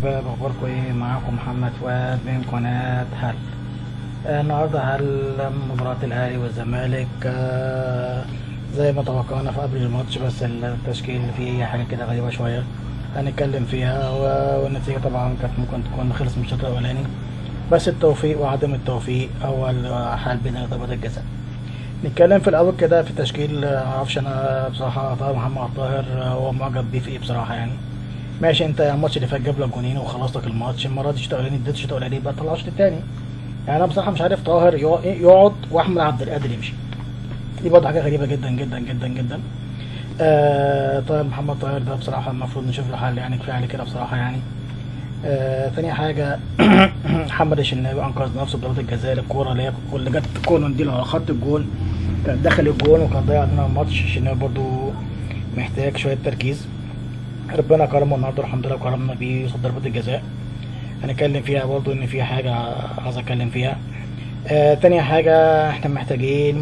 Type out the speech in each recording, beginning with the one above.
شباب، اخباركم ايه؟ معاكم محمد فؤاد من قناة هل. النهارده مباراة الاهلي والزمالك. زي ما توقعنا في قبل الماتش، بس التشكيل فيه حاجة كده غريبة شوية هنتكلم فيها، والنتيجة طبعا كانت ممكن تكون خلص من الشوط الاولاني، بس التوفيق وعدم التوفيق هو حال بين ضربات الجزاء. نتكلم في الاول كده في التشكيل. معرفش انا بصراحة طاهر محمد طاهر هو معجب بيه في ايه بصراحة يعني. ماشي، انت الماتش اللي فات جاب لك جونين وخلص لك الماتش، المره دي الشوط الاولاني اديت الشوط الاولاني بقى طلع الشوط التاني. يعني انا بصراحه مش عارف طاهر يقعد واحمد عبد القادر يمشي، دي برضه حاجه غريبه جدا جدا جدا جدا. طاهر محمد طاهر ده بصراحه المفروض نشوف له حل، يعني كفايه عليه كده بصراحه يعني. تاني حاجه محمد الشناوي انقذ نفسه بضربه الجزاء، الكوره اللي جت كورن دي على خط الجون كانت دخل الجون وكان ضيع لنا الماتش. الشناوي برضه محتاج شويه تركيز. ربنا كرمه النهارده الحمد لله، وكرمنا بيه قصاد ضربات الجزاء. هنتكلم فيها برضو ان في حاجة عايز اتكلم فيها. تاني حاجة احنا محتاجين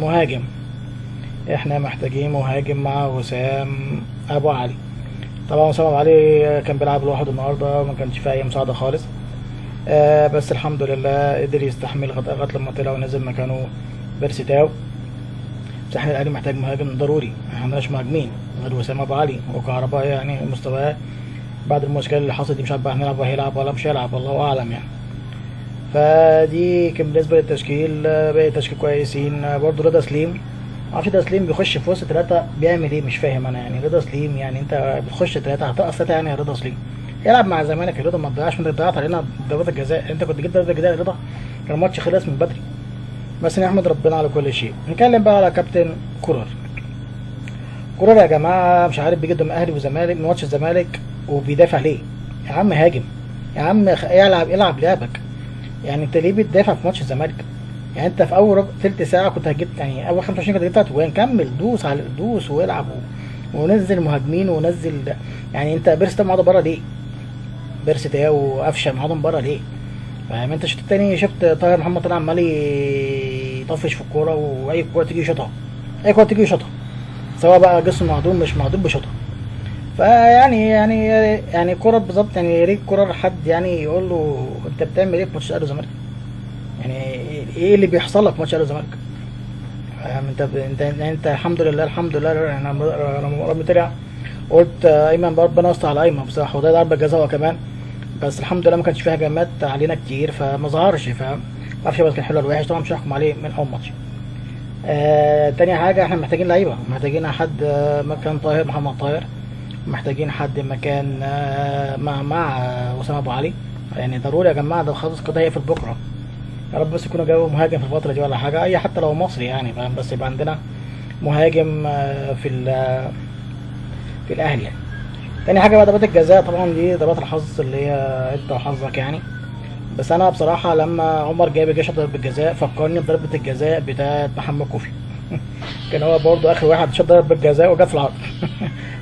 مهاجم. مع وسام ابو علي. طبعا وسام ابو علي كان بيلعب لوحده النهارده وما كانش فيه اي مساعدة خالص. بس الحمد لله قدر يستحمل لغاية لما طلع ونزل مكانه بيرسي تاو. بس احنا الاهلي محتاج مهاجم ضروري، احنا معناش مهاجمين غير وسام ابو علي وكهرباء، يعني مستواه بعد المشكله اللي حصلت دي مش عارف بقى هنلعب وهيلعب ولا مش هيلعب، الله اعلم يعني. فدي كان بالنسبه للتشكيل. باقي التشكيل كويسين. برضو رضا سليم، معرفش رضا سليم بيخش في وسط ثلاثه بيعمل ايه، مش فاهم انا يعني. رضا سليم يعني انت بتخش ثلاثه هتقف ثلاثه يعني يا رضا سليم؟ يلعب مع الزمالك يا رضا، ما تضيعش من ضيعت علينا ضربات الجزاء. انت كنت جبت ضربه الجزاء يا رضا كان الماتش خلص من بدري. بس نحمد ربنا على كل شيء. نتكلم بقى على كابتن كولر. كولر يا جماعه مش عارف بيجي قدام اهلي وزمالك من ماتش الزمالك وبيدافع ليه؟ يا عم هاجم، يا عم العب لعبك. يعني انت ليه بتدافع في ماتش الزمالك؟ يعني انت في اول تلت ساعه كنت هجيب، يعني اول 25 كنت جبت اجوان، كمل دوس والعب ونزل مهاجمين ونزل. يعني انت بيرسي معاهم بره ليه؟ بيرسي تاو وقفشه معاهم بره ليه؟ فاهم انت؟ الشوط التاني شفت طاهر محمد طلع عمال يطفش في الكوره، واي كوره تيجي يشوطها، سواء بقى جسم مهضوم مش مهضوم بشوطها. فيعني كرة بالظبط، يعني يا ريت كرة حد يعني يقول له انت بتعمل ايه في ماتش الاهلي والزمالك؟ يعني ايه اللي بيحصل لك في ماتش الاهلي والزمالك؟ فاهم انت الحمد لله يعني انا ربنا طلع قلت ايمن ربنا يستر على ايمن بصراحه، وده ضربه جزاء كمان. بس الحمد لله ما كانش فيها هجمات علينا كتير فما ظهرش، فاهم؟ معرفش بس كان حلو ولا وحش، طبعا مش هحكم عليه من اول ماتش. تاني حاجه احنا محتاجين لعيبه، محتاجين حد مكان طاهر محمد طاهر، محتاجين حد مكان مع وسام ابو علي. يعني ضروري يا جماعه، ده خلاص كده هيقفل بكره. يا رب بس يكونوا جابوا مهاجم في الفتره دي ولا حاجه، اي حتى لو مصري يعني، فاهم؟ بس يبقى عندنا مهاجم في الاهلي يعني. تاني حاجه بقى ضربات الجزاء، طبعا دي ضربات الحظ اللي هي انت وحظك يعني. بس انا بصراحه لما عمر جابر جه شاط ضربه الجزاء فكرني بضربه الجزاء بتاعت محمد كوفي كان هو برضه اخر واحد شاط ضربه الجزاء وجت في العرض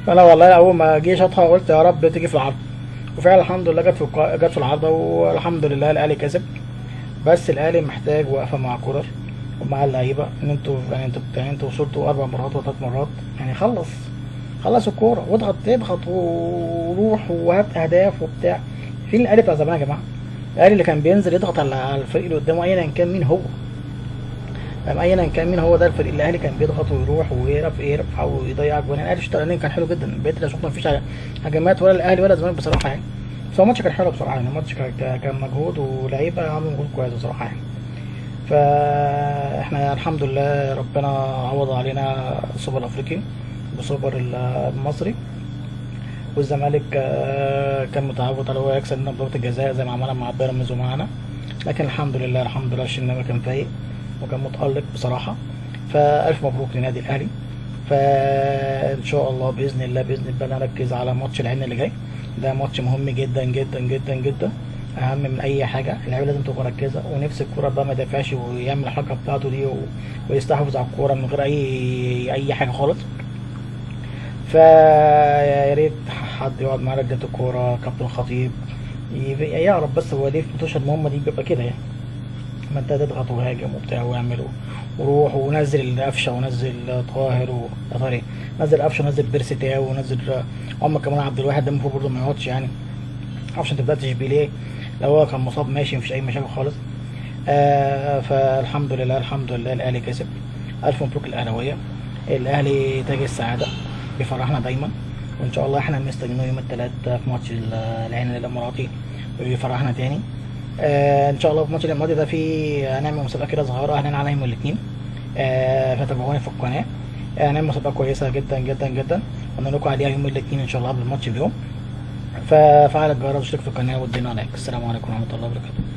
فانا والله اول ما جه شاطها قلت يا رب تيجي في العرض، وفعلا الحمد لله جت في العارضه، والحمد لله الاهلي كسب. بس الاهلي محتاج وقفه مع كولر ومع اللعيبه، ان انتوا وصلتوا 4 مرات و3 مرات، يعني خلص الكوره واضغط وروح وهات اهداف وبتاع. فين الاهلي بتاع زمان يا جماعه؟ الاهلي اللي كان بينزل يضغط على الفريق اللي قدامه ايا كان مين هو، ايا كان مين هو، ده الفريق الاهلي كان بيضغط ويروح ويرفع ويضيع جوان. الاهلي الشوط الاولاني كان حلو جدا، بقيت اللي شفنا مفيش هجمات ولا الاهلي ولا الزمالك بصراحه يعني. بس هو الماتش كان حلو بصراحه يعني، الماتش كان مجهود ولعيبه عملوا مجهود كويس بصراحه يعني. فاحنا الحمد لله ربنا عوض علينا السوبر الافريقي بسوبر المصري، والزمالك كان متعود على هو يكسب لنا بضربة الجزاء زي ما عملها مع بيراميدز ومعانا. لكن الحمد لله الشناوي كان فايق وكان متألق بصراحة. فألف مبروك لنادي الأهلي. فإن شاء الله بإذن الله نركز على ماتش العين اللي جاي، ده ماتش مهم جدا جدا جدا جدا، أهم من أي حاجة. اللعيبة لازم تبقى مركزة، ونفس الكورة بقى ما يدافعش ويعمل الحركة بتاعته دي ويستحوذ على الكورة من غير أي حاجة خالص. فيا ريت حد يقعد مع رجالة الكورة، كابتن خطيب يعرف بس هو ليه في الماتشات المهمة دي بيبقى كده يعني. ما انت تضغط وهاجم وبتاع واعمل وروح ونزل قفشه ونزل طاهر نزل قفشه ونزل بيرسي تاو ونزل كمان عبد الواحد، ده المفروض برضه ما يقعدش يعني. معرفش انت بداتش بيه ليه، لو هو كان مصاب ماشي مفيش اي مشاكل خالص. فالحمد لله الحمد لله الاهلي كسب. الف مبروك الاهلاويه، الاهلي تاج السعاده، بيفرحنا دايما، وان شاء الله احنا مستنيينه يوم الثلاث في ماتش العين الاماراتي ويفرحنا تاني. ان شاء الله في ماتش الاماراتي ده هنعمل مسابقه كده صغيره هنعلن عليها يوم الاثنين. فتابعوني في القناه. هنعمل مسابقه كويسه جدا جدا جدا، قلنا لكم عليها يوم الاثنين ان شاء الله قبل الماتش بيوم. ففعل الجرس واشترك في القناه وادينا لايك. السلام عليكم ورحمه الله وبركاته.